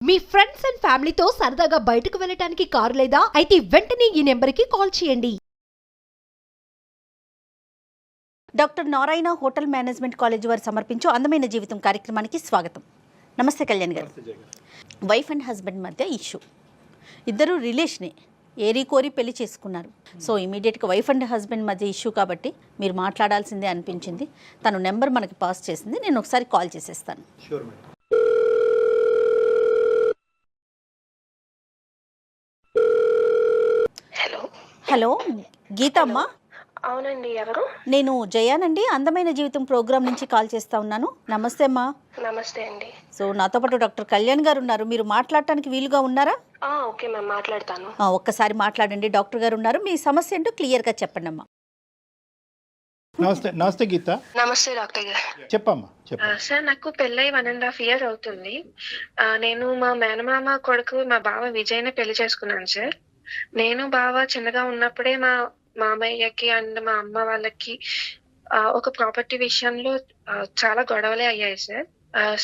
Me friends and ఫ్యామిలీతో సరదాగా బయటకు వెళ్ళటానికి కారు లేదా అయితే వెంటనే ఈ నెంబర్కి కాల్ చేయండి. Doctor Narayana hotel management college వారు సమర్పించు అందమైన జీవితం కార్యక్రమానికి స్వాగతం. నమస్తే కళ్యాణ్ గారు. వైఫ్ అండ్ హస్బెండ్ మధ్య ఇష్యూ, ఇద్దరు రిలేషనే, ఏరి కోరి పెళ్లి చేసుకున్నారు. సో ఇమీడియట్గా వైఫ్ అండ్ హస్బెండ్ మధ్య ఇష్యూ కాబట్టి మీరు మాట్లాడాల్సిందే అనిపించింది. తను నెంబర్ మనకి పాస్ చేసింది, నేను ఒకసారి కాల్ చేసేస్తాను. హలో గీతమ్మ. అవునండి, ఎవరు? నేను జయానండి, అందమైన జీవితం ప్రోగ్రామ్ నుంచి కాల్ చేస్తా ఉన్నాను. నమస్తే అమ్మా. నమస్తే అండి. సో నాతో పాటు డాక్టర్ కళ్యాణ్ గారు ఉన్నారు, మీరు మాట్లాడటానికి వీలుగా ఉన్నారా? ఓకే మ్యామ్, మాట్లాడతాను. ఒక్కసారి మాట్లాడండి, డాక్టర్ గారు ఉన్నారు, మీ సమస్య ఏంటో క్లియర్గా చెప్పండి అమ్మా. నమస్తే. నమస్తే గీత. నమస్తే డాక్టర్ గారు. చెప్పమ్మా. సార్, నాకు పెళ్ళై 1.5 years అవుతుంది. నేను మా మేనమామ కొడుకు మా బావ విజయ్ని పెళ్లి చేసుకున్నాను సార్. నేను బావ చిన్నగా ఉన్నప్పుడే మా మామయ్యకి అండ్ మా అమ్మ వాళ్ళకి ఒక ప్రాపర్టీ విషయంలో చాలా గొడవలే అయ్యాయి సార్.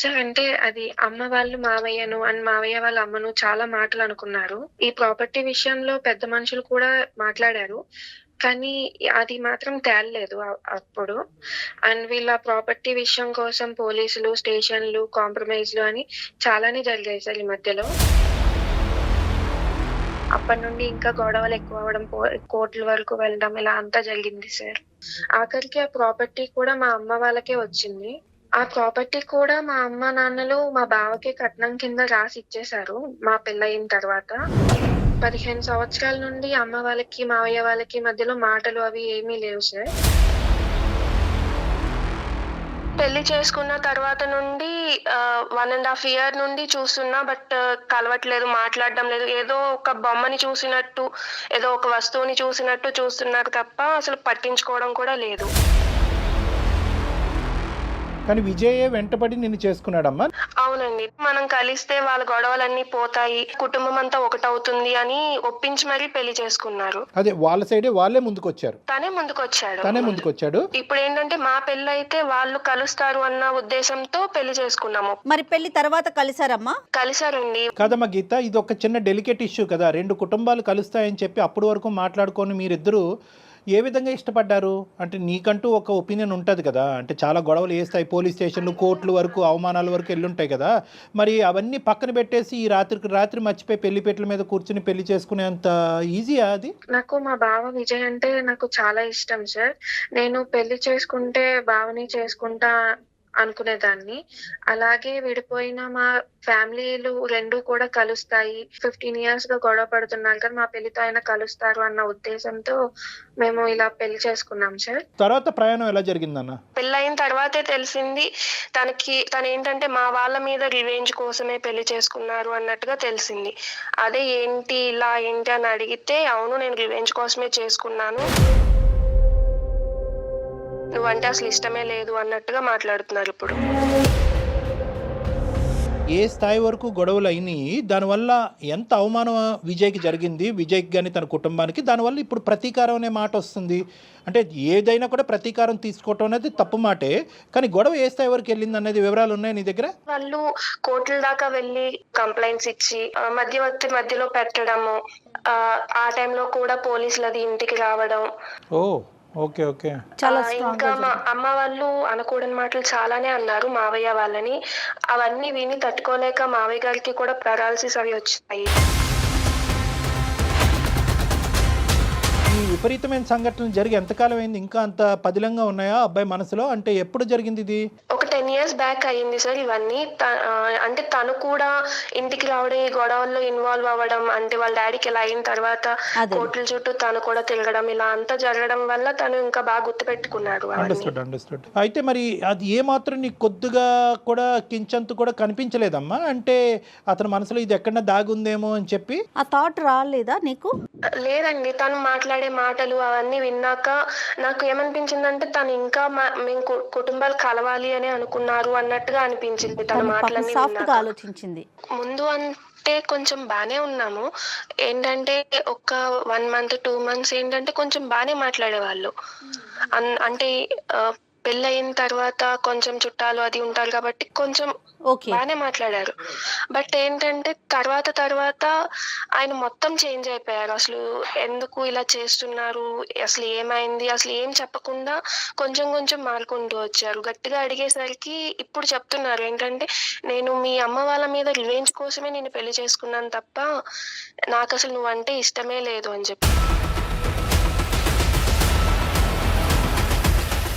సార్, అంటే అది అమ్మ వాళ్ళు మావయ్యను అండ్ మావయ్య వాళ్ళ అమ్మను చాలా మాటలు అనుకున్నారు. ఈ ప్రాపర్టీ విషయంలో పెద్ద మనుషులు కూడా మాట్లాడారు, కానీ అది మాత్రం తేలలేదు అప్పుడు. అండ్ వీళ్ళ ప్రాపర్టీ విషయం కోసం పోలీసులు, స్టేషన్లు, కాంప్రమైజ్లు అని చాలానే జరిగాయి సార్ ఈ మధ్యలో. అప్పటి నుండి ఇంకా గొడవలు ఎక్కువ అవడం, కోర్టుల వరకు వెళ్ళడం, ఇలా అంతా జరిగింది సార్. ఆఖరికి ఆ ప్రాపర్టీ కూడా మా అమ్మ వాళ్ళకే వచ్చింది. ఆ ప్రాపర్టీ కూడా మా అమ్మ నాన్నలు మా బావకి కట్నం కింద రాసి ఇచ్చేశారు మా పెళ్ళయిన తర్వాత. 15 సంవత్సరాల నుండి అమ్మ వాళ్ళకి మావయ్య వాళ్ళకి మధ్యలో మాటలు అవి ఏమీ లేవు సార్. పెళ్లి చేసుకున్న తర్వాత నుండి 1.5 year నుండి చూస్తున్నా, బట్ కలవట్లేదు, మాట్లాడడం లేదు. ఏదో ఒక బొమ్మని చూసినట్టు, ఏదో ఒక వస్తువుని చూసినట్టు చూస్తున్నారు తప్ప అసలు పట్టించుకోవడం కూడా లేదు. కానీ విజయ్ వెంటబడి నిన్ను చేసుకున్నాడమ్మా? అవునండి, మనం కలిస్తే వాళ్ళ గొడవలన్నీ పోతాయి, కుటుంబం అంతా ఒకటవుతుంది అని ఒప్పించి మరీ పెళ్లి చేసుకున్నారు. అదే వాళ్ళ సైడే వాళ్ళే ముందుకొచ్చారు. తనే ముందుకొచ్చాడు. ఇప్పుడు ఏంటంటే మా పెళ్లి అయితే వాళ్ళు కలుస్తారు అన్న ఉద్దేశంతో పెళ్లి చేసుకున్నాము. మరి పెళ్లి తర్వాత కలిసారమ్మా? కలిసారండి. కాదమ్మా గీత, ఇది ఒక చిన్న డెలికేట్ ఇష్యూ కదా. 2 కుటుంబాలు కలుస్తాయని చెప్పి అప్పటి వరకు మాట్లాడుకొని మీరిద్దరూ ఏ విధంగా ఇష్టపడ్డారు? అంటే నీకంటూ ఒక ఒపీనియన్ ఉంటుంది కదా, అంటే చాలా గొడవలు వేస్తాయి, పోలీస్ స్టేషన్లు, కోర్టుల వరకు, అవమానాల వరకు వెళ్ళుంటాయి కదా. మరి అవన్నీ పక్కన పెట్టేసి ఈ రాత్రి మర్చిపోయి పెళ్లిపేటల మీద కూర్చుని పెళ్లి చేసుకునేంత ఈజీయా అది? నాకు మా బావ విజయ్ అంటే నాకు చాలా ఇష్టం సార్. నేను పెళ్లి చేసుకుంటే బావని చేసుకుంటా అనుకునేదాన్ని. అలాగే విడిపోయిన మా ఫ్యామిలీలు 2 కూడా కలుస్తాయి, 15 years గా గొడవ పడుతున్నారు కానీ మా పెళ్లితో అయినా కలుస్తారు అన్న ఉద్దేశంతో మేము ఇలా పెళ్లి చేసుకున్నాం సార్. తర్వాత ప్రయాణం ఎలా జరిగిందన్న? పెళ్ళైన తర్వాతే తెలిసింది తను ఏంటంటే మా వాళ్ళ మీద రివెంజ్ కోసమే పెళ్లి చేసుకున్నారు అన్నట్టుగా తెలిసింది. అదే ఏంటి ఇలా ఏంటి అని అడిగితే, అవును నేను రివెంజ్ కోసమే చేసుకున్నాను, నువ్వంటే అసలు ఇష్టమే లేదు అన్నట్టుగా మాట్లాడుతున్నారు ఇప్పుడు. ఏ స్థాయి వరకు గొడవలు అయినాయి? దానివల్ల ఎంత అవమానం విజయ్కి జరిగింది, విజయ్కి కానీ తన కుటుంబానికి? దానివల్ల ఇప్పుడు ప్రతీకారం అనే మాట వస్తుంది. అంటే ఏదైనా కూడా ప్రతీకారం తీసుకోవటం అనేది తప్పు మాటే, కానీ గొడవ ఏ స్థాయి వరకు వెళ్ళింది అనేది వివరాలు ఉన్నాయి నీ దగ్గర? వాళ్ళు కోర్టుల దాకా వెళ్ళి కంప్లైంట్స్ ఇచ్చి మధ్యవర్తి మధ్యలో పెట్టడము, ఆ టైంలో కూడా పోలీసులది ఇంటికి రావడం. ఓకే. ఇంకా మా అమ్మ వాళ్ళు అనకూడని మాటలు చాలానే అన్నారు మావయ్య వాళ్ళని. అవన్నీ విని తట్టుకోలేక మావయ్య గారికి కూడా పెరాలసిస్ అవి వచ్చాయి. ఈ విపరీతమైన సంఘటనలు జరిగి ఎంతకాలం అయింది? ఇంకా అంత పదిలంగా ఉన్నాయా అబ్బాయి మనసులో? అంటే ఎప్పుడు జరిగింది ఇది? ఒక 10 years బ్యాక్ అయ్యింది సార్ ఇవన్నీ. అంటే తను కూడా ఇంటికి రావడం, ఈ గొడవల్లో ఇన్వాల్వ్ అవ్వడం, అంటే వాళ్ళ డాడీకి ఇలా అయిన తర్వాత కోర్టుల చుట్టూ తను కూడా తిరగడం, ఇలా అంతా జరగడం వల్ల తను ఇంకా బాగా గుర్తుపెట్టుకున్నాడు. అండర్స్టూడ్. అయితే మరి అది ఏ మాత్రం నీకు కొద్దిగా కూడా కించంతు కూడా కనిపించలేదమ్మా? అంటే అతని మనసులో ఇది ఎక్కడన్నా దాగుందేమో అని చెప్పి ఆ థాట్ రాలేదా నీకు? లేదండి, తను మాట్లాడే మాటలు అవన్నీ విన్నాక నాకు ఏమనిపించిందంటే తను ఇంకా మేము కుటుంబాలు కలవాలి అని అనుకున్నారు అన్నట్టుగా అనిపించింది. తన మాటలన్నీ ఆలోచించింది. ముందు అంటే కొంచెం బానే ఉన్నాము, ఏంటంటే ఒక 1 month 2 months ఏంటంటే కొంచెం బానే మాట్లాడేవాళ్ళు. అంటే పెళ్ళయిన తర్వాత కొంచెం చుట్టాలు అది ఉంటారు కాబట్టి కొంచెం ఓకే. బానే మాట్లాడారు. బట్ ఏంటంటే తర్వాత ఆయన మొత్తం చేంజ్ అయిపోయారు. అసలు ఎందుకు ఇలా చేస్తున్నారు? అసలు ఏమైంది? అసలు ఏం చెప్పకుండా కొంచెం మారుకుంటూ వచ్చారు. గట్టిగా అడిగేసరికి ఇప్పుడు చెప్తున్నారు ఏంటంటే, "నేను మీ అమ్మ వాళ్ళ మీద రివెంజ్ కోసమే నిన్ను పెళ్లి చేసుకున్నాను తప్ప, నాకసలు నువ్వంటే ఇష్టమే లేదు" అని చెప్పి.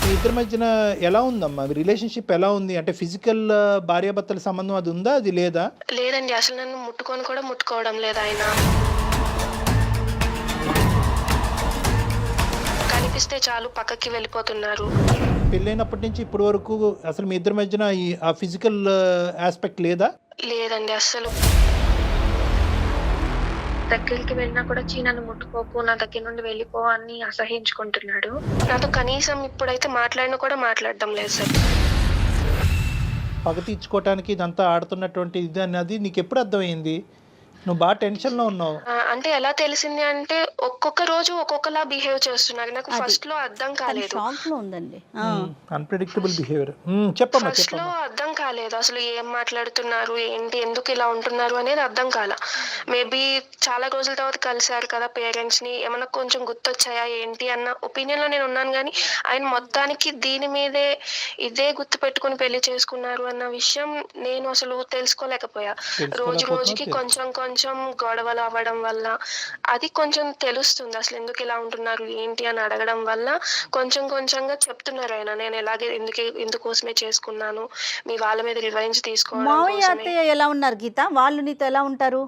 మీ ఇద్దరి మధ్యన ఎలా ఉందమ్మా రిలేషన్షిప్ ఎలా ఉంది? అంటే ఫిజికల్ భార్యాభర్తల సంబంధం అది ఉందా, అది లేదా? లేదండి. అసలు నన్ను ముట్టుకోవడం లేదు ఆయన. కనిపిస్తే చాలు పక్కకి వెళ్ళిపోతున్నారు. పెళ్ళైనప్పటి నుంచి ఇప్పటి వరకు అసలు మీ ఇద్దరి మధ్యన ఆ ఫిజికల్ ఆస్పెక్ట్ లేదా? లేదండి అస్సలు. దగ్గరికి వెళ్ళినా కూడా నన్ను ముట్టుకోకు, నా దగ్గర నుండి వెళ్ళిపో అని అసహించుకుంటున్నాడు. నాతో కనీసం ఇప్పుడైతే మాట్లాడినా కూడా మాట్లాడడం లేదు సార్. పగ తీర్చుకోవటానికి ఇదంతా ఆడుతున్నటువంటి ఇది అన్నది నీకు ఎప్పుడు అర్థమైంది? నువ్వు బాగా టెన్షన్లో ఉన్నావు. అంటే ఎలా తెలిసింది అంటే, ఒక్కొక్క రోజు ఒక్కొక్కలా బిహేవ్ చేస్తున్నారు. నాకు ఫస్ట్ లో అర్థం కాలేదు. షాక్ లో ఉందండి. Unpredictable behaviour. చెప్పమ్మా ఫస్ట్ లో అర్థం కాలేదు అసలు ఏం మాట్లాడుతున్నారు, ఏంటి, ఎందుకు ఇలా ఉంటున్నారు అనేది అర్థం కాల. మేబీ చాలా రోజుల తర్వాత కలిశారు కదా పేరెంట్స్ ని, ఏమన్నా కొంచెం గుర్తొచ్చాయా ఏంటి అన్న ఒపీనియన్ లో నేను ఉన్నాను. కానీ ఆయన మొత్తానికి దీని మీదే ఇదే గుర్తు పెట్టుకుని పెళ్లి చేసుకున్నారు అన్న విషయం నేను అసలు తెలుసుకోలేకపోయా. రోజుకి కొంచెం గొడవలు అవ్వడం వల్ల అది కొంచెం తెలుస్తుంది అసలు ఎందుకు ఇలా ఉంటున్నారు ఏంటి అని అడగడం వల్ల కొంచెంగా చెప్తున్నారు ఆయన, నేను ఎలాగే ఎందుకోసమే చేసుకున్నాను, మీ వాళ్ళ మీద రివెంజ్ తీసుకోవడం మావయ్య కోసమే. అత్తయ్య ఎలా ఉన్నారు గీత? వాళ్ళు నీతో ఎలా ఉంటారు?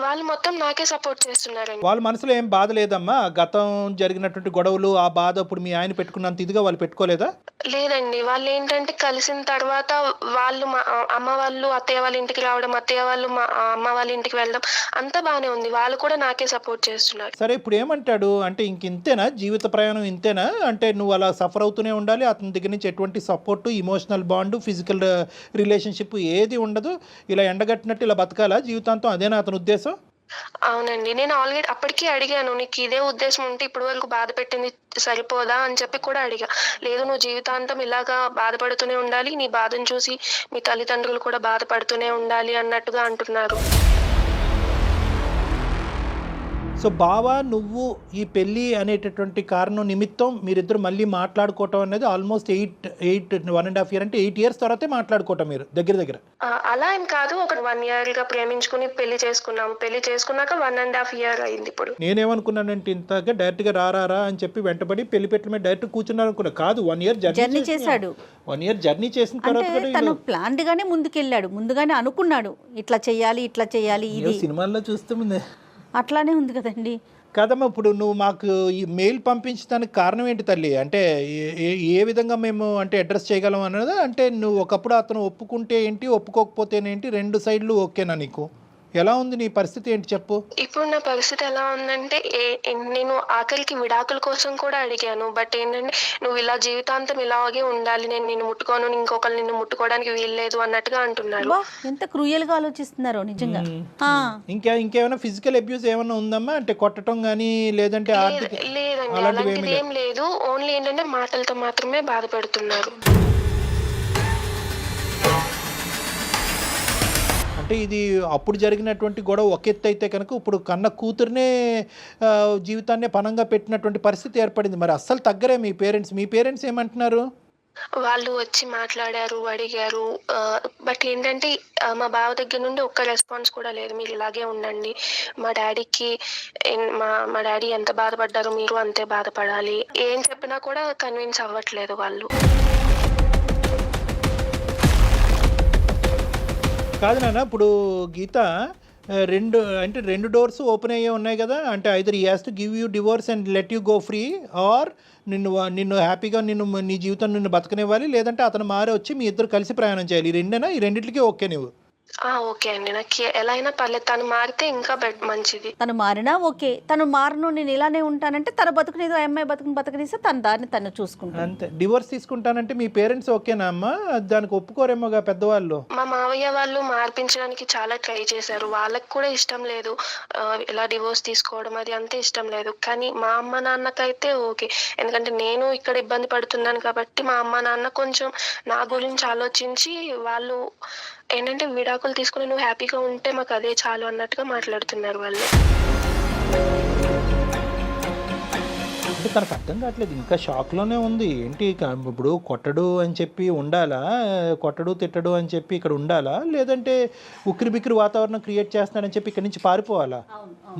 వాళ్ళు మొత్తం నాకే సపోర్ట్ చేస్తున్నారండి. వాళ్ళ మనసులో ఏం బాధ లేదమ్మా? గతం జరిగినటువంటి గొడవలు ఆ బాధ ఇప్పుడు మీ ఆయన పెట్టుకున్నంత ఇదిగా వాళ్ళు పెట్టుకోలేదా? లేదండి. వాళ్ళు ఏంటంటే కలిసిన తర్వాత వాళ్ళు మా అమ్మ వాళ్ళు అత్తయ్య వాళ్ళ ఇంటికి రావడం, అత్తయ్య వాళ్ళు మా అమ్మ వాళ్ళ ఇంటికి వెళ్ళడం అంతా బానే ఉంది. వాళ్ళు కూడా నాకే సపోర్ట్ చేస్తున్నారు. సరే ఇప్పుడు ఏమంటాడు అంటే ఇంతేనా జీవిత ప్రయాణం ఇంతేనా? అంటే నువ్వు అలా సఫర్ అవుతూనే ఉండాలి, అతని దగ్గర నుంచి ఎటువంటి support, emotional bond, physical relationship ఏది ఉండదు, ఇలా ఎండగట్టినట్టు ఇలా బతకాలా జీవితాంతం? అదేనా అతని ఉద్దేశం? అవునండి. నేను ఆల్రెడీ అప్పటికీ అడిగాను, నీకు ఇదే ఉద్దేశం ఉంటే ఇప్పటి వరకు బాధ పెట్టింది సరిపోదా అని చెప్పి కూడా అడిగా. లేదు, నువ్వు జీవితాంతం ఇలాగా బాధపడుతూనే ఉండాలి, నీ బాధను చూసి మీ తల్లిదండ్రులు కూడా బాధపడుతూనే ఉండాలి అన్నట్టుగా అంటున్నారు. సో బావా నువ్వు ఈ పెళ్ళి అనేటటువంటి కారణం నిమిత్తం మీరిద్దరు మళ్ళీ మాట్లాడుకోవటం అనేది ఆల్మోస్ట్ 1.5 year అంటే 8 years తర్వాతే మాట్లాడుకోవటం మీరు దగ్గర. అలా ఏం కాదు, ఒక 1 year గా ప్రేమించుకుని పెళ్లి చేసుకున్నాము. పెళ్లి చేసుకున్నాక 1.5 year అయింది ఇప్పుడు. నేనేమనుకున్నానంటే ఇంతగా డైరెక్ట్గా రారా అని చెప్పి వెంటబడి పెళ్లి పెట్టిన మీద డైరెక్ట్ కూర్చున్నారు అనుకున్నా. కాదు, 1 year జర్నీ చేశాడు. 1 year జర్నీ చేసిన తర్వాత అంటే తను ప్లాన్డ్ గానే ముందుకెళ్ళాడు, ముందుగానే అనుకున్నాడు ఇట్లా చెయ్యాలి ఇది సినిమాల్లో చూస్తుంది అట్లానే ఉంది కదండి. కదమ్మా. ఇప్పుడు నువ్వు మాకు ఈ మెయిల్ పంపించడానికి కారణం ఏంటి తల్లి? అంటే ఏ విధంగా మేము అంటే అడ్రస్ చేయగలం అన్నది, అంటే నువ్వు ఒకప్పుడు అతను ఒప్పుకుంటే ఏంటి, ఒప్పుకోకపోతేనేంటి, 2 సైడ్లు ఓకేనా నీకు? ఎలా ఉంది నీ పరిస్థితి ఏంటి చెప్పు? ఇప్పుడు నా పరిస్థితి ఎలా ఉందంటే, నేను ఆఖరికి విడాకుల కోసం కూడా అడిగాను. బట్ ఏంటంటే, నువ్వు ఇలా జీవితాంతం ఇలాగే ఉండాలి, నేను నిన్ను ముట్టుకోను, ఇంకొకరు నిన్ను ముట్టుకోవడానికి వీల్లేదు అన్నట్టుగా అంటున్నారు. ఎంత క్రూయల్ గా ఆలోచిస్తున్నారో నిజంగా. ఇంకేమైనా ఫిజికల్ అబ్యూస్ ఏమైనా ఉందమ్మా? అంటే కొట్టడం కానీ లేదంటే లేదండి, అలాంటిది ఏం లేదు. ఓన్లీ ఏంటంటే మాటలతో మాత్రమే బాధ పెడుతున్నారు. అంటే ఇది అప్పుడు జరిగినటువంటి గొడవ ఒక ఎత్తు అయితే కనుక ఇప్పుడు కన్న కూతురునే జీవితాన్నే పనంగా పెట్టినటువంటి పరిస్థితి ఏర్పడింది. మరి అస్సలు తగ్గరే మీ పేరెంట్స్ ఏమంటున్నారు? వాళ్ళు వచ్చి మాట్లాడారు, అడిగారు. బట్ ఏంటంటే మా బావ దగ్గర నుండి ఒక్క రెస్పాన్స్ కూడా లేదు. మీరు ఇలాగే ఉండండి, మా డాడీకి మా డాడీ ఎంత బాధపడ్డారో మీరు అంతే బాధపడాలి, ఏం చెప్పినా కూడా కన్విన్స్ అవ్వట్లేదు వాళ్ళు. కాదు నాన్న, ఇప్పుడు గీత రెండు డోర్స్ ఓపెన్ అయ్యే ఉన్నాయి కదా. అంటే either he has to give you divorce and let you go free, or నిన్ను హ్యాపీగా నీ జీవితం నిన్ను బతకనివ్వాలి, లేదంటే అతను మారి వచ్చి మీ ఇద్దరు కలిసి ప్రయాణం చేయాలి. ఈ రెండిటికి ఓకే నువ్వు? ఓకే అండి. నాకు ఎలా అయినా పర్లేదు, తను మారితే ఇంకా మంచిది. తను మారినా ఓకే, తను మారను నేను ఇలానే ఉంటానంటే తన బతుకునేదో ఆ అమ్మాయి బతుకునిస్తే తన దారిని తను చూసుకుంటాను. అంతే. డివోర్స్ తీసుకుంటానంటే మీ పేరెంట్స్ ఓకేనా అమ్మా? దానికి ఒప్పుకోరేమోగా పెద్దవాళ్ళు. మా మావయ్య వాళ్ళు మార్పించడానికి చాలా ట్రై చేశారు. వాళ్ళకి కూడా ఇష్టం లేదు ఇలా డివోర్స్ తీసుకోవడం, అది అంతే ఇష్టం లేదు. కానీ మా అమ్మ నాన్నకైతే ఓకే. ఎందుకంటే నేను ఇక్కడ ఇబ్బంది పడుతున్నాను కాబట్టి మా అమ్మ నాన్న కొంచెం నా గురించి ఆలోచించి వాళ్ళు ఏంటంటే విడాకులు తీసుకుని నువ్వు హ్యాపీగా ఉంటే మాకు అదే చాలు అన్నట్టుగా మాట్లాడుతున్నారు వాళ్ళు. అంటే తనకు అర్థం కావట్లేదు, ఇంకా షాక్లోనే ఉంది. ఏంటి ఇప్పుడు కొట్టడు అని చెప్పి ఉండాలా, కొట్టడు తిట్టడు అని చెప్పి ఇక్కడ ఉండాలా, లేదంటే ఉక్కిరి బిక్కిరి వాతావరణం క్రియేట్ చేస్తున్నాడని చెప్పి ఇక్కడి నుంచి పారిపోవాలా?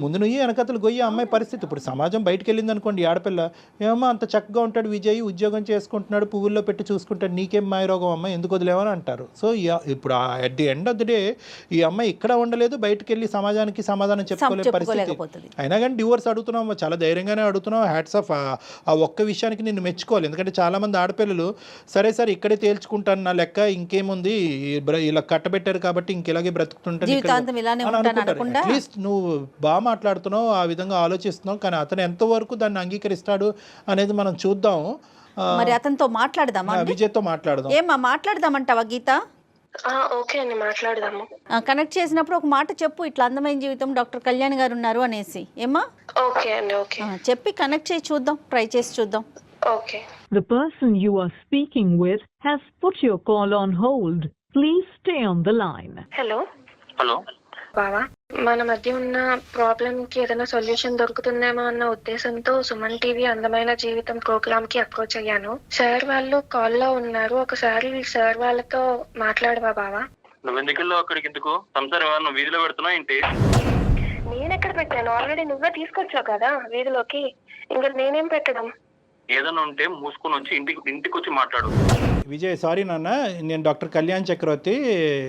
ముందు నువ్వు వెనకతలు గొయ్యి అమ్మాయి పరిస్థితి. ఇప్పుడు సమాజం బయటకు వెళ్ళింది అనుకోండి, ఆడపిల్ల ఏమో అంత చక్కగా ఉంటాడు విజయ్, ఉద్యోగం చేసుకుంటున్నాడు, పువ్వుల్లో పెట్టి చూసుకుంటాడు, నీకేం మాయరోగం అమ్మాయి, ఎందుకు వదిలేవని అంటారు. సో ఇప్పుడు at the end of the day ఈ అమ్మాయి ఇక్కడ ఉండలేదు, బయటకు వెళ్ళి సమాజానికి సమాధానం చెప్పుకోలే పరిస్థితి. అయినా కానీ డివోర్స్ అడుగుతున్నావు, చాలా ధైర్యంగానే అడుగుతున్నావు. Hats off. ఆ ఒక్క విషయానికి నిన్ను మెచ్చుకోవాలి. ఎందుకంటే చాలామంది ఆడపిల్లలు సరే సరే ఇక్కడే తేల్చుకుంటాను, నా లెక్క ఇంకేముంది, ఇలా కట్టబెట్టారు కాబట్టి ఇంకెలాగే బ్రతుకుతుంటాను. అట్లీస్ట్ నువ్వు బాగా మాట్లాడుతున్నావు, ఆ విధంగా ఆలోచిస్తున్నావు, కానీ అతను ఎంతవరకు దాన్ని అంగీకరిస్తాడు అనేది మనం చూద్దాం. మరి అతనితో మాట్లాడదామా? విజయ్తో మాట్లాడదాం. ఏమా మాట్లాడదామంటావా గీత? ఓకే అండి, మాట్లాడదాము. కనెక్ట్ చేసినప్పుడు ఒక మాట చెప్పు, ఇట్లా అందమైన జీవితం డాక్టర్ కళ్యాణ్ గారు ఉన్నారు అనేసి. ఏమా? ఓకే అండి. ఓకే చెప్పి కనెక్ట్ చేసి చూద్దాం, ట్రై చేసి చూద్దాం. Okay. The person you are speaking with has put your call on hold. Please stay on the line. Hello hello బావా, మన మధ్య ఉన్న ప్రాబ్లం కి ఏదైనా సొల్యూషన్ దొరుకుతుందేమో అన్న ఉద్దేశంతో సుమన్ టీవీ అందమైన జీవితం ప్రోగ్రామ్ కి అప్రోచ్ అయ్యాను. సార్ వాళ్ళు కాల్లో ఉన్నారు, ఒకసారి సార్ వాళ్ళతో మాట్లాడవా బావా? నువ్వు ఎందుకు అక్కడికి? ఎందుకు సంసారం ఏమన్నా వీధిలో పెడుతున్నావు ఏంటి? నేను ఎక్కడ పెట్టాను? ఆల్రెడీ నువ్వే తీసుకొచ్చావు కదా వీధిలోకి, ఇంకా నేనేం పెట్టడం? ఏదైనా ఉంటే మూసుకొని వచ్చి ఇంటికి వచ్చి మాట్లాడు. విజయ్, సారీ నాన్న, నేను డాక్టర్ కళ్యాణ్ చక్రవర్తి,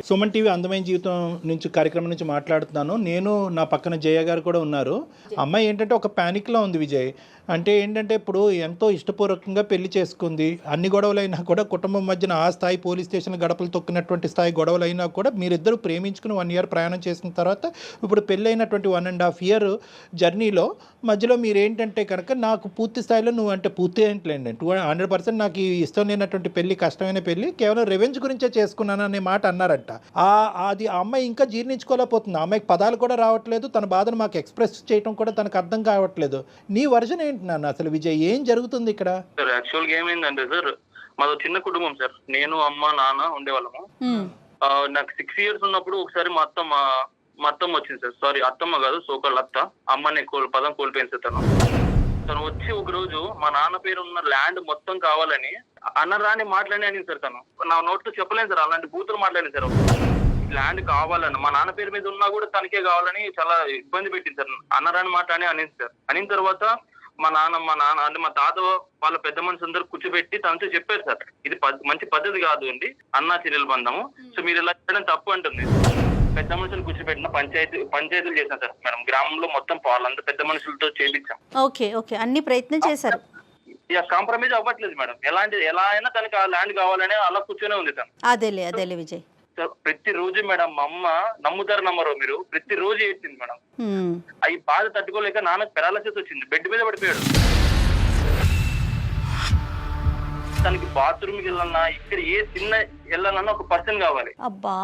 సుమన్ టీవీ అందమైన జీవితం నుంచి కార్యక్రమం నుంచి మాట్లాడుతున్నాను. నేను నా పక్కన జయ గారు కూడా ఉన్నారు. అమ్మాయి ఏంటంటే ఒక ప్యానిక్లో ఉంది విజయ్. అంటే ఏంటంటే ఇప్పుడు ఎంతో ఇష్టపూర్వకంగా పెళ్లి చేసుకుంది, అన్ని గొడవలైనా కూడా కుటుంబం మధ్యన ఆ స్థాయి పోలీస్ స్టేషన్ గడపలు తొక్కినటువంటి స్థాయి గొడవలైనా కూడా మీరిద్దరూ ప్రేమించుకుని 1 year ప్రయాణం చేసిన తర్వాత ఇప్పుడు పెళ్ళైనటువంటి 1.5 year జర్నీలో మధ్యలో మీరేంటంటే కనుక నాకు పూర్తి స్థాయిలో నువ్వు అంటే పూర్తి ఏంటండి 100% నాకు ఇష్టం లేనటువంటి పెళ్లి, కష్టమైన పెళ్లి, కేవలం రెవెంజ్ గురించే చేసుకున్నాను అనే మాట అన్నారంట. అది ఆ అమ్మాయి ఇంకా జీర్ణించుకోలేకపోతుంది. ఆ అమ్మాయికి పదాలు కూడా రావట్లేదు, తన బాధను మాకు ఎక్స్ప్రెస్ చేయడం కూడా తనకు అర్థం కావట్లేదు. నీ వర్జన్ ఏంటి నాన్న అసలు? విజయ్, ఏం జరుగుతుంది ఇక్కడ? సార్ యాక్చువల్గా ఏమైందంటే సార్, మాది చిన్న కుటుంబం సార్. నేను అమ్మ నాన్న ఉండేవాళ్ళము. నాకు 6 years ఉన్నప్పుడు ఒకసారి మా అత్తమ్మ వచ్చింది సార్. సారీ, అత్తమ్మ కాదు, సోకల్ అత్త. అమ్మని పదం కోల్పోయింది సార్. తను వచ్చి ఒక రోజు మా నాన్న పేరు ఉన్న ల్యాండ్ మొత్తం కావాలని అన్నరాని మాట్లాడి సార్. తను నా నోట్తో చెప్పలేను సార్, అలాంటి బూతులు మాట్లాడింది సార్. ల్యాండ్ కావాలని మా నాన్న పేరు మీద ఉన్నా కూడా తనకే కావాలని చాలా ఇబ్బంది పెట్టింది సార్. అన్నరాని మాట్లాడి అనింది సార్. అనిన తర్వాత మా నాన్న అంటే మా తాత వాళ్ళ పెద్ద మనుషులు అందరూ కూర్చోబెట్టి తనతో చెప్పారు సార్, ఇది మంచి పద్ధతి కాదు అండి, అన్నా చెల్లెలు బంధము, సో మీరు ఇలా చేయడం తప్పు అంటుంది. పెద్ద మనుషులు కూర్చోబెట్టిన పంచాయతీలు చేశాం సార్ మేడం. గ్రామంలో మొత్తం వాళ్ళంతా పెద్ద మనుషులతో చేయించాం. ఓకే అన్ని ప్రయత్నం చేశారు. ఇక కాంప్రమైజ్ అవ్వట్లేదు మేడం. ఎలా అయినా తనకి ఆ ల్యాండ్ కావాలని అలా కూర్చొనే ఉంది సార్. అదేలే విజయ్. ప్రతిరోజు మేడం మా అమ్మ నమ్ముతారు నమ్మరు మీరు, ప్రతిరోజు ఏడ్చింది మేడం. అవి బాధ తట్టుకోలేక నాన్నకు పెరాలసిస్ వచ్చింది, బెడ్ మీద పడిపోయాడు. తనకి బాత్రూమ్కి వెళ్ళాలన్నా ఇక్కడ ఏ చిన్న వెళ్ళాలన్నా ఒక పర్సన్ కావాలి. అబ్బా,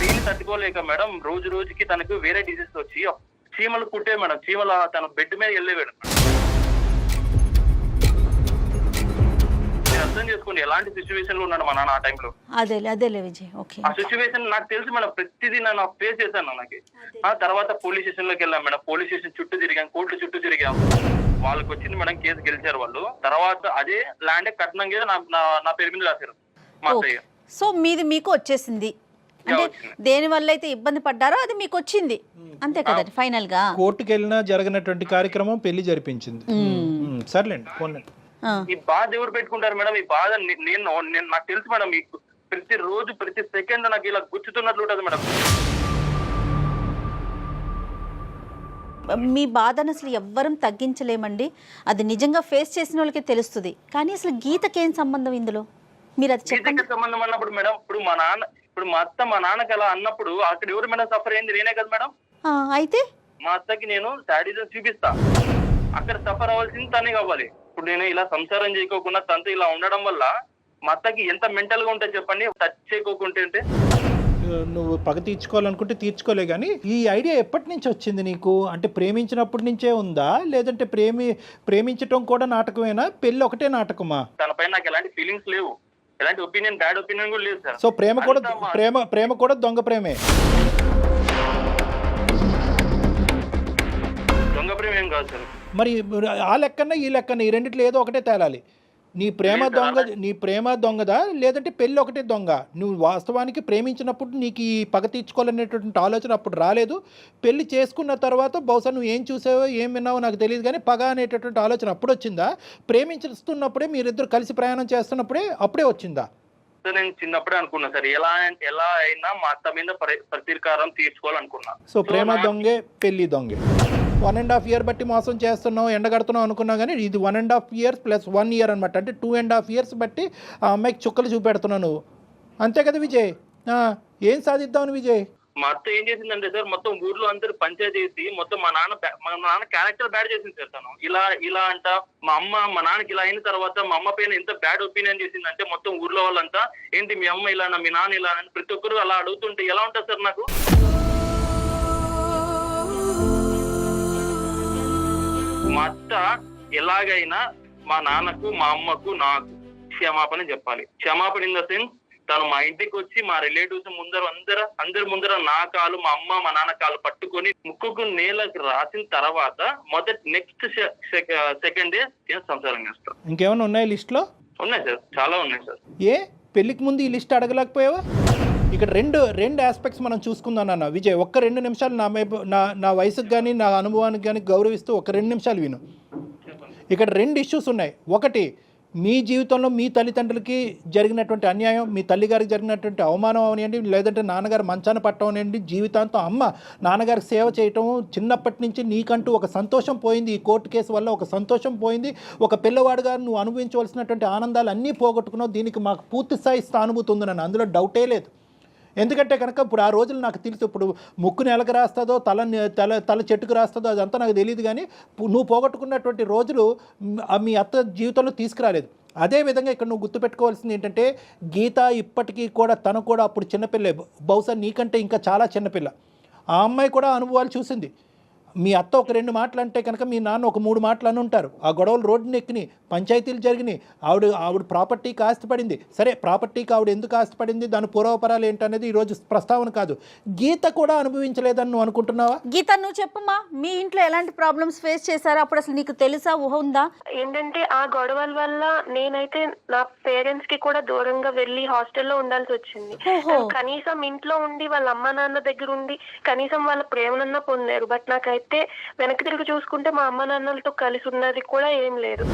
దీన్ని తట్టుకోలేక మేడం రోజుకి తనకు వేరే డిసీజ్ వచ్చి చీమలు కుట్టే మేడం. చీమల తన బెడ్ మీద వెళ్ళేవాడు. అర్థం చేసుకోండి ఎలాంటి సిచ్యువేషన్ లో ఉన్నాడు మా నాన్న ఆ టైంలో. అదేలే విజయ్. ఓకే, ఆ సిచ్యువేషన్ నాకు తెలుసు మేడం. ప్రతిదీ నేను ఫేస్ చేశాను. నాకు ఆ తర్వాత పోలీస్ స్టేషన్ లోకి వెళ్ళాం మేడం. పోలీస్ స్టేషన్ చుట్టూ తిరిగాం, కోర్టు చుట్టూ తిరిగాం. వాళ్ళకి వచ్చింది మేడం, కేసు గెలిచారు వాళ్ళు. తర్వాత అదే ల్యాండ్ కట్నం మీద నా పేరు మీద రాశారు మా అత్తయ్య. సో మీది మీకు వచ్చేసింది, అంటే దేని వల్ల అయితే ఇబ్బంది పడ్డారో అది మీకు వచ్చింది, అంతే కదండి. ఫైనల్ గా కోర్టుకు వెళ్ళినా జరగనటువంటి కార్యక్రమం పెళ్లి జరిపించింది. సర్లేండి, పోన్లేండి. ఈ బాధ ఎవరు పెట్టుకుంటారు మేడం? ఈ బాధ నేను నాకు తెలుసు మేడం. మీకు ప్రతిరోజు ప్రతి సెకండ్ నాకు ఇలా గుచ్చుతున్నట్లు ఉంటుంది మేడం. మీ బాధను అసలు ఎవ్వరం తగ్గించలేమండి. అది నిజంగా ఫేస్ చేసిన వాళ్ళకి తెలుస్తుంది. కానీ అసలు గీతకేం సంబంధం ఇందులో? మీరు అది చెప్పండి. దగ్గర సంబంధం అన్నప్పుడు మేడం, ఇప్పుడు మా అత్త మా నాన్నకి అలా అన్నప్పుడు అక్కడ ఎవరు మేడం సఫర్ అయింది? నేనే కదా మేడం. అయితే మా అత్తకి నేను శాడిజం చూపిస్తా, అక్కడ సఫర్ అవ్వాల్సింది తనే కావాలి. ఇప్పుడు నేను ఇలా సంసారం చేయకోకుండా తనతో ఇలా ఉండడం వల్ల మా అత్తకి ఎంత మెంటల్ గా ఉంటుంది చెప్పండి, టచ్ చేయకోకుంటే. నువ్వు పగ తీర్చుకోవాలనుకుంటే తీర్చుకోలే, కానీ ఈ ఐడియా ఎప్పటి నుంచి వచ్చింది నీకు? అంటే ప్రేమించినప్పటి నుంచే ఉందా, లేదంటే ప్రేమించటం కూడా నాటకమేనా, పెళ్ళి ఒకటే నాటకమా? తనపై నాకు ఎలాంటి ఫీలింగ్స్ లేవు, ఎలాంటి ఒపీనియన్, బ్యాడ్ ఒపీనియన్ కూడా లేదు సార్. సో ప్రేమ కూడా దొంగ ప్రేమే. దొంగ ప్రేమ ఏం కాదు సార్. మరి ఆ లెక్కన ఈ లెక్కన ఈ రెండిట్లో ఏదో ఒకటే తేలాలి. నీ ప్రేమ దొంగదా, లేదంటే పెళ్ళి ఒకటే దొంగ? నువ్వు వాస్తవానికి ప్రేమించినప్పుడు నీకు ఈ పగ తీర్చుకోవాలనేటువంటి ఆలోచన అప్పుడు రాలేదు. పెళ్లి చేసుకున్న తర్వాత బహుశా నువ్వు ఏం చూసావో ఏం విన్నావో నాకు తెలియదు, కానీ పగ అనేటటువంటి ఆలోచన అప్పుడు వచ్చిందా? ప్రేమించుతున్నప్పుడే, మీరిద్దరు కలిసి ప్రయాణం చేస్తున్నప్పుడే అప్పుడే వచ్చిందా? సార్ నేను చిన్నప్పుడే అనుకున్నా సార్, ఎలా అయినా మా అత్త మీద ప్రతీకారం తీర్చుకోవాలనుకున్నా. సో ప్రేమ దొంగే, పెళ్లి దొంగే. 1.5 year బట్టి మోసం చేస్తున్నావు, ఎండగడుతున్నావు అనుకున్నావు, కానీ ఇది 1.5 years ప్లస్ 1 year అనమాట. అంటే 2.5 years బట్టి ఆ అమ్మాయికి చుక్కలు చూపెడుతున్నావు నువ్వు, అంతే కదా విజయ్? ఏం సాధిద్దామని విజయ్? మా అత్త ఏం చేసిందంటే సార్, మొత్తం ఊర్లో అందరూ పంచాయతీ చేసి మొత్తం మా నాన్న క్యారెక్టర్ బ్యాడ్ చేసింది సార్. తను ఇలా అంట మా నాన్నకి ఇలా అయిన తర్వాత మా అమ్మ పైన ఎంత బ్యాడ్ ఒపీనియన్ చేసిందంటే మొత్తం ఊర్లో వాళ్ళంతా ఏంటి మీ అమ్మ ఇలానా, మీ నాన్న ఇలా అని ప్రతి ఒక్కరు అలా అడుగుతుంటే ఎలా ఉంటుంది సార్ నాకు? మా అత్త ఎలాగైనా మా నాన్నకు, మా అమ్మకు, నాకు క్షమాపణ చెప్పాలి. క్షమాపణ ఇన్ ద సెన్స్, తను మా ఇంటికి వచ్చి మా రిలేటివ్స్ అందరి ముందర నా కాలు, మా అమ్మ మా నాన్న కాలు పట్టుకొని ముక్కుకు నేలకు రాసిన తర్వాత నెక్స్ట్ సెకండ్ డే నేను సంసారం చేస్తాను. ఇంకేమైనా ఉన్నాయి లిస్ట్ లో? ఉన్నాయి సార్, చాలా ఉన్నాయి సార్. ఏ పెళ్లికి ముందు ఈ లిస్ట్ అడగలేకపోయావా? ఇక్కడ రెండు ఆస్పెక్ట్స్ మనం చూసుకుందాం అన్న విజయ్. ఒక్క 2 నిమిషాలు నా వయసుకు కానీ నా అనుభవానికి కానీ గౌరవిస్తూ ఒక 2 నిమిషాలు విను. ఇక్కడ 2 ఇష్యూస్ ఉన్నాయి. ఒకటి, మీ జీవితంలో మీ తల్లిదండ్రులకి జరిగినటువంటి అన్యాయం, మీ తల్లిగారికి జరిగినటువంటి అవమానం అవనివ్వండి, లేదంటే నాన్నగారు మంచాన పట్టడం అనివ్వండి, జీవితాంతం అమ్మ నాన్నగారికి సేవ చేయటం, చిన్నప్పటి నుంచి నీకంటూ ఒక సంతోషం పోయింది, ఈ కోర్టు కేసు వల్ల ఒక సంతోషం పోయింది, ఒక పిల్లవాడుగా నువ్వు అనుభవించవలసినటువంటి ఆనందాలు అన్నీ పోగొట్టుకున్నావు. దీనికి మాకు పూర్తి స్థాయి అనుభూతి ఉంది నన్ను, అందులో డౌటే లేదు. ఎందుకంటే కనుక ఇప్పుడు ఆ రోజులు నాకు తెలుసు. ఇప్పుడు ముక్కు నెలకు రాస్తుందో తల చెట్టుకు రాస్తుందో అదంతా నాకు తెలియదు, కానీ నువ్వు పోగొట్టుకున్నటువంటి రోజులు మీ అత్త జీవితంలో తీసుకురాలేదు. అదేవిధంగా ఇక్కడ నువ్వు గుర్తుపెట్టుకోవాల్సింది ఏంటంటే, గీత ఇప్పటికీ కూడా తను కూడా అప్పుడు చిన్నపిల్లే, బహుశా నీకంటే ఇంకా చాలా చిన్నపిల్ల. ఆ అమ్మాయి కూడా అనుభవాలు చూసింది. మీ అత్త ఒక 2 మాటలు అంటే కనుక మీ నాన్న ఒక 3 మాటలు అని ఉంటారు. ఆ గొడవలు రోడ్డుని ఎక్కినాయి, పంచాయతీలు జరిగినాయి, ఆవిడ ప్రాపర్టీకి ఆస్తిపడింది. సరే, ప్రాపర్టీకి ఆవిడ ఎందుకు ఆస్తిపడింది, దాని పూర్వపరాలు ఏంటనేది ఈరోజు ప్రస్తావన కాదు. గీత కూడా అనుభవించలేదని నువ్వు అనుకుంటున్నావా? గీత, నువ్వు చెప్పమ్మా, మీ ఇంట్లో ఎలాంటి ప్రాబ్లమ్స్ ఫేస్ చేశారో అప్పుడు అసలు నీకు తెలుసా, ఊహ ఉందా? ఏంటంటే ఆ గొడవల వల్ల నేనైతే నా పేరెంట్స్ కి కూడా దూరంగా వెళ్లి హాస్టల్లో ఉండాల్సి వచ్చింది. కనీసం ఇంట్లో ఉండి వాళ్ళ అమ్మ నాన్న దగ్గర ఉండి కనీసం వాళ్ళ ప్రేమనన్నా పొందారు. బట్ నాకైతే వెనక్కి తిరిగి చూసుకుంటే మా అమ్మ నాన్నలతో కలిసి ఉన్నది కూడా ఏం లేదు.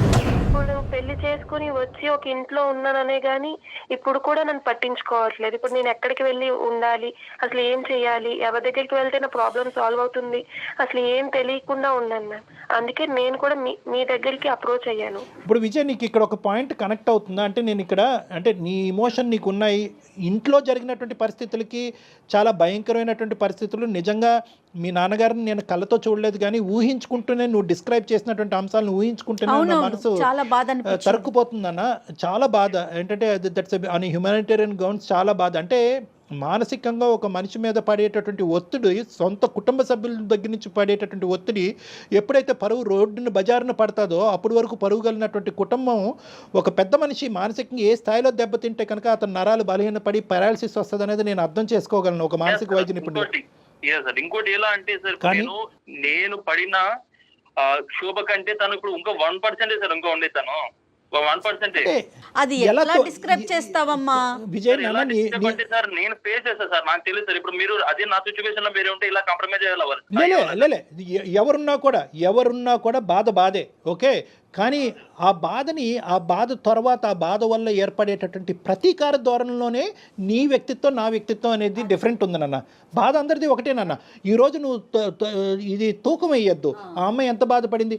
ఇప్పుడు పెళ్లి చేసుకుని వచ్చి ఒక ఇంట్లో ఉన్నాననే గానీ ఇప్పుడు కూడా నన్ను పట్టించుకోవట్లేదు. ఇప్పుడు నేను ఎక్కడికి వెళ్ళి ఉండాలి, అసలు ఏం చెయ్యాలి, ఎవరి దగ్గరికి వెళ్తే నా ప్రాబ్లం సాల్వ్ అవుతుంది, అసలు ఏం తెలియకుండా ఉన్నాను మ్యామ్. అందుకే నేను కూడా మీ దగ్గరికి అప్రోచ్ అయ్యాను. ఇప్పుడు విజయ్, నీకు ఇక్కడ ఒక పాయింట్ కనెక్ట్ అవుతుందా? అంటే నేను ఇక్కడ అంటే నీ ఇమోషన్ నీకు ఉన్నాయి, ఇంట్లో జరిగినటువంటి పరిస్థితులకి చాలా భయంకరమైనటువంటి పరిస్థితులు. నిజంగా మీ నాన్నగారిని నేను కళ్ళతో చూడలేదు, కానీ ఊహించుకుంటూనే నువ్వు డిస్క్రైబ్ చేసినటువంటి అంశాలను ఊహించుకుంటూనే నా మనసు తరుక్కుపోతుందన్న. చాలా బాధ. ఏంటంటే దట్స్ ఆన్ హ్యూమానిటేరియన్ గ్రౌండ్స్ చాలా బాధ. అంటే మానసికంగా ఒక మనిషి మీద పడేటటువంటి ఒత్తిడి, సొంత కుటుంబ సభ్యుల దగ్గర నుంచి పడేటటువంటి ఒత్తిడి ఎప్పుడైతే రోడ్డుని బజారున పడతాదో అప్పటి వరకు పరుగు కలిగినటువంటి కుటుంబం, ఒక పెద్ద మనిషి మానసికంగా ఏ స్థాయిలో దెబ్బతింటే కనుక అతని నరాలు బలహీనపడి పారాలిసిస్ వస్తుంది అనేది నేను అర్థం చేసుకోగలను ఒక మానసిక వైద్య నిపుణుడు. ఇంకోటి ఎలా అంటే సార్, నేను పడిన శోభ కంటే తను ఇప్పుడు ఇంకా 1% సార్ ఇంకా ఉండే, తను 1%. అది ఎలా డిస్క్రైబ్ చేస్తావమ్మా విజయ్? సార్ నేను ఫేస్ చేస్తాను సార్, నాకు తెలుసు సార్. ఇప్పుడు మీరు అదే నా సిచ్యువేషన్ లో వేరే ఉంటే ఇలా కాంప్రమైజ్ అయ్యేవారు. ఎవరున్నా కూడా బాధే. ఓకే, కానీ ఆ బాధ తర్వాత ఆ బాధ వల్ల ఏర్పడేటటువంటి ప్రతీకార ధోరణిలోనే నీ వ్యక్తిత్వం నా వ్యక్తిత్వం అనేది డిఫరెంట్ ఉంది నాన్న. బాధ అందరిది ఒకటేనన్న. ఈరోజు నువ్వు ఇది తూకం వేయద్దు. ఆ అమ్మాయి ఎంత బాధపడింది,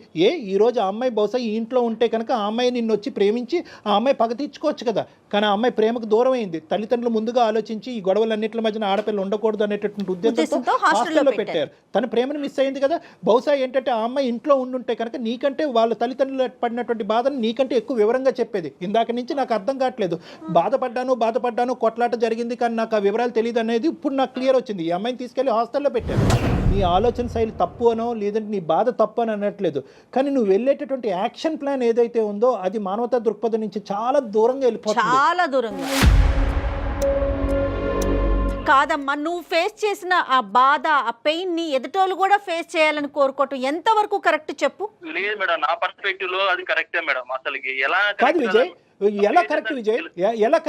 ఈరోజు ఆ అమ్మాయి బహుశా ఈ ఇంట్లో ఉంటే కనుక ఆ అమ్మాయి నిన్ను వచ్చి ప్రేమించి ఆ అమ్మాయి పగ తీర్చుకోవచ్చు కదా. కానీ ఆ అమ్మాయి ప్రేమకు దూరం అయింది. తల్లిదండ్రులు ముందుగా ఆలోచించి ఈ గొడవలన్నింటి మధ్యన ఆడపిల్ల ఉండకూడదు అనేటటువంటి ఉద్దేశంతో హాస్టల్లో పెట్టారు. తన ప్రేమను మిస్ అయింది కదా. బహుశా ఏంటంటే ఆ అమ్మాయి ఇంట్లో ఉండుంటే కనుక నీకంటే వాళ్ళ తల్లిదండ్రులు పడినటువంటి బాధను నీకంటే ఎక్కువ వివరంగా చెప్పేది. ఇందాక నుంచి నాకు అర్థం కావట్లేదు. బాధపడ్డాను, కొట్లాట జరిగింది కానీ నాకు ఆ వివరాలు తెలియదు అనేది ఇప్పుడు నాకు క్లియర్ వచ్చింది. ఈ అమ్మాయిని తీసుకెళ్లి హాస్టల్లో పెట్టారు. నీ ఆలోచన శైలి తప్పు అనో లేదంటే నీ బాధ తప్పు అని అనట్లేదు. కానీ నువ్వు వెళ్ళేటటువంటి యాక్షన్ ప్లాన్ ఏదైతే ఉందో అది మానవతా దృక్పథం నుంచి చాలా దూరంగా వెళ్ళిపోతుంది. చాలా దూరంగా కాదమ్మా, నువ్వు ఫేస్ చేసిన ఆ బాధ, ఆ పెయిన్ ని ఎదుటోళ్ళు కూడా ఫేస్ చేయాలని కోరుకోవటం ఎంతవరకు కరెక్ట్ చెప్పు? లేదు మేడం, నా పర్స్పెక్టివ్ లో అది కరెక్టే మేడం. అసలు ఎలా కాదు విజయ్, ఎలా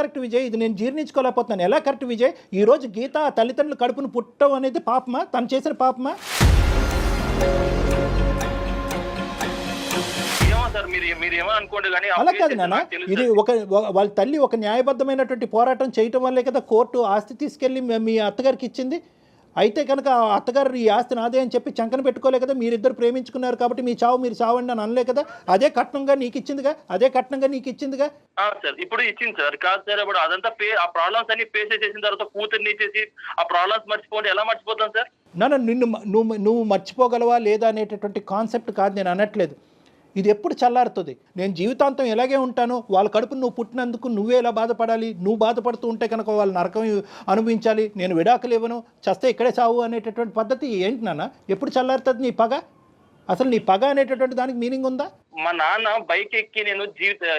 కరెక్ట్ విజయ్? ఇది నేను జీర్ణించుకోలేకపోతున్నాను. ఎలా కరెక్ట్ విజయ్? ఈ రోజు గీత తల్లిదండ్రులు కడుపును పుట్టడం అనేది పాపమా? తను చేసిన పాపమా? అలా కాదు నాన్న. ఇది వాళ్ళ తల్లి ఒక న్యాయబద్ధమైనటువంటి పోరాటం చేయటం వల్లే కదా కోర్టు ఆస్తి తీసుకెళ్లి మీ అత్తగారికి ఇచ్చింది. అయితే కనుక ఆ అత్తగారు ఈ ఆస్తి నాదే అని చెప్పి చంకన పెట్టుకోలే కదా. మీరిద్దరు ప్రేమించుకున్నారు కాబట్టి మీ చావు మీరు చావండి అని అనలే కదా. అదే కట్నంగా నీకు ఇచ్చిందిగా. సార్ ఇప్పుడు ఇచ్చింది సార్. కాదు సార్, ఇప్పుడు అదంతా ఆ ప్రాబ్లమ్స్ అన్ని ఫేస్ చేసిన తర్వాత కూతుర్ని ఇచ్చేసి ఆ ప్రాబ్లమ్స్ మర్చిపోతే ఎలా మర్చిపోతాం సార్? నువ్వు మర్చిపోగలవా లేదా అనేటటువంటి కాన్సెప్ట్ కాదు నేను అనట్లేదు. ఇది ఎప్పుడు చల్లారుతుంది? నేను జీవితాంతం ఎలాగే ఉంటాను. వాళ్ళ కడుపును నువ్వు పుట్టినందుకు నువ్వే ఎలా బాధపడాలి? నువ్వు బాధపడుతూ ఉంటే కనుక వాళ్ళు నరకం అనుభవించాలి. నేను విడాకులు ఇవ్వను, చస్తే ఇక్కడే చావు అనేటటువంటి పద్ధతి ఏంటి నాన్న? ఎప్పుడు చల్లారుతుంది నీ పగ? అసలు నీ పగ అనేటటువంటి దానికి మీనింగ్ ఉందా? మా నాన్న బైక్ ఎక్కి నేను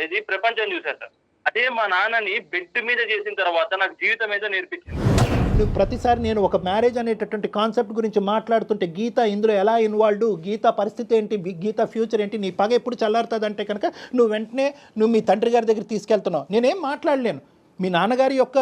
ఇది ప్రపంచం చూసాను సార్. అదే మా నాన్నని బెడ్ మీద చేసిన తర్వాత నాకు జీవితం ఏదో నేర్పించింది. ప్రతిసారి నేను ఒక మ్యారేజ్ అనేటటువంటి కాన్సెప్ట్ గురించి మాట్లాడుతుంటే గీత ఇందులో ఎలా ఇన్వాల్వ్డ్, గీత పరిస్థితి ఏంటి, గీత ఫ్యూచర్ ఏంటి, నీ పగ ఎప్పుడు చల్లారుతుంది అంటే కనుక నువ్వు వెంటనే మీ తండ్రి గారి దగ్గర తీసుకెళ్తున్నావు. నేనేం మాట్లాడలేను. మీ నాన్నగారి యొక్క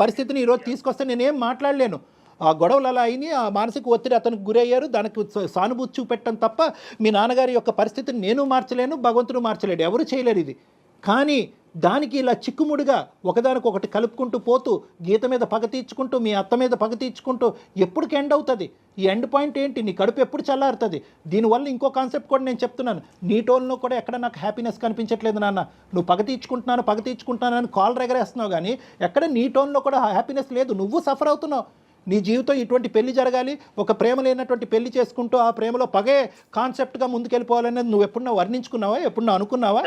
పరిస్థితిని ఈరోజు తీసుకొస్తే నేనేం మాట్లాడలేను. ఆ గొడవలు అలా అయినాయి, ఆ మానసిక ఒత్తిడి అతనికి గురయ్యారు, దానికి సానుభూతి చూపెట్టడం తప్ప మీ నాన్నగారి యొక్క పరిస్థితిని నేను మార్చలేను, భగవంతుడు మార్చలేడు, ఎవరు చేయలేరు ఇది. కానీ దానికి ఇలా చిక్కుముడిగా ఒకదానికొకటి కలుపుకుంటూ పోతూ గీత మీద పగ తీర్చుకుంటూ మీ అత్త మీద పగ తీర్చుకుంటూ ఎప్పటికి ఎండ్ అవుతుంది? ఈ ఎండ్ పాయింట్ ఏంటి? నీ కడుపు ఎప్పుడు చల్లారుతుంది? దీనివల్ల ఇంకో కాన్సెప్ట్ కూడా నేను చెప్తున్నాను. నీ టోన్లో కూడా ఎక్కడ నాకు హ్యాపీనెస్ కనిపించట్లేదు నాన్న. నువ్వు పగ తీర్చుకుంటున్నాను అని కాల్ ఎగరేస్తున్నావు కానీ ఎక్కడ నీ టోన్లో కూడా హ్యాపీనెస్ లేదు. నువ్వు సఫర్ అవుతున్నావు. నీ జీవితం ఇటువంటి పెళ్లి జరగాలి, ఒక ప్రేమ లేనటువంటి పెళ్లి చేసుకుంటూ ఆ ప్రేమలో పగే కాన్సెప్ట్గా ముందుకెళ్ళిపోవాలనేది నువ్వు ఎప్పుడన్నా వర్ణించుకున్నావా? ఎప్పుడన్నా అనుకున్నావా?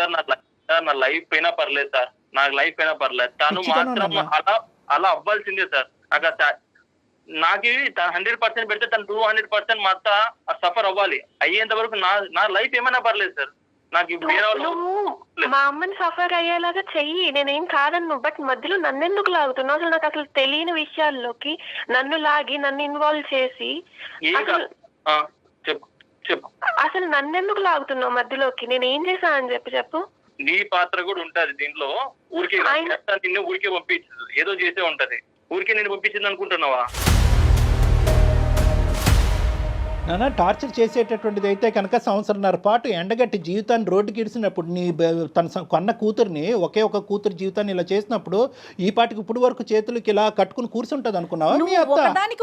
సార్ నా లైఫ్ అయినా పర్లేదు సార్, నాకు లైఫ్ అయినా పర్లేదు. తను మాత్రం అలా అవ్వాల్సిందే సార్. నాకు 100% పెడితే తను 200% మా అత్త సఫర్ అవ్వాలి. అయ్యేంత వరకు నా లైఫ్ ఏమైనా పర్లేదు సార్. నాకు మా అమ్మని సఫర్ అయ్యేలాగా చెయ్యి, నేనేం కాదన్ను. బట్ మధ్యలో నన్ను ఎందుకు లాగుతున్నావు? అసలు నాకు అసలు తెలియని విషయాల్లోకి నన్ను లాగి నన్ను ఇన్వాల్వ్ చేసి చెప్పు అసలు నన్నెందుకు లాగుతున్నావు మధ్యలోకి? నేనేం చేశానని చెప్పు. నీ పాత్ర కూడా ఉంటది దీంట్లో. ఊరికే నిన్ను ఊరికే పంపించదు, ఏదో చేసే ఉంటది. ఊరికే నేను పంపించింది అనుకుంటున్నావా? నాన్న టార్చర్ చేసేటటువంటిది అయితే కనుక 1.5 సంవత్సరాల పాటు ఎండగట్టి జీవితాన్ని రోడ్డుకి ఇడిసినప్పుడు తన కొన్న కూతుర్ని, ఒకే ఒక కూతురు జీవితాన్ని ఇలా చేసినప్పుడు ఈ పాటికి ఇప్పుడు వరకు చేతులకి ఇలా కట్టుకుని కూర్చుంటది అనుకున్నావా?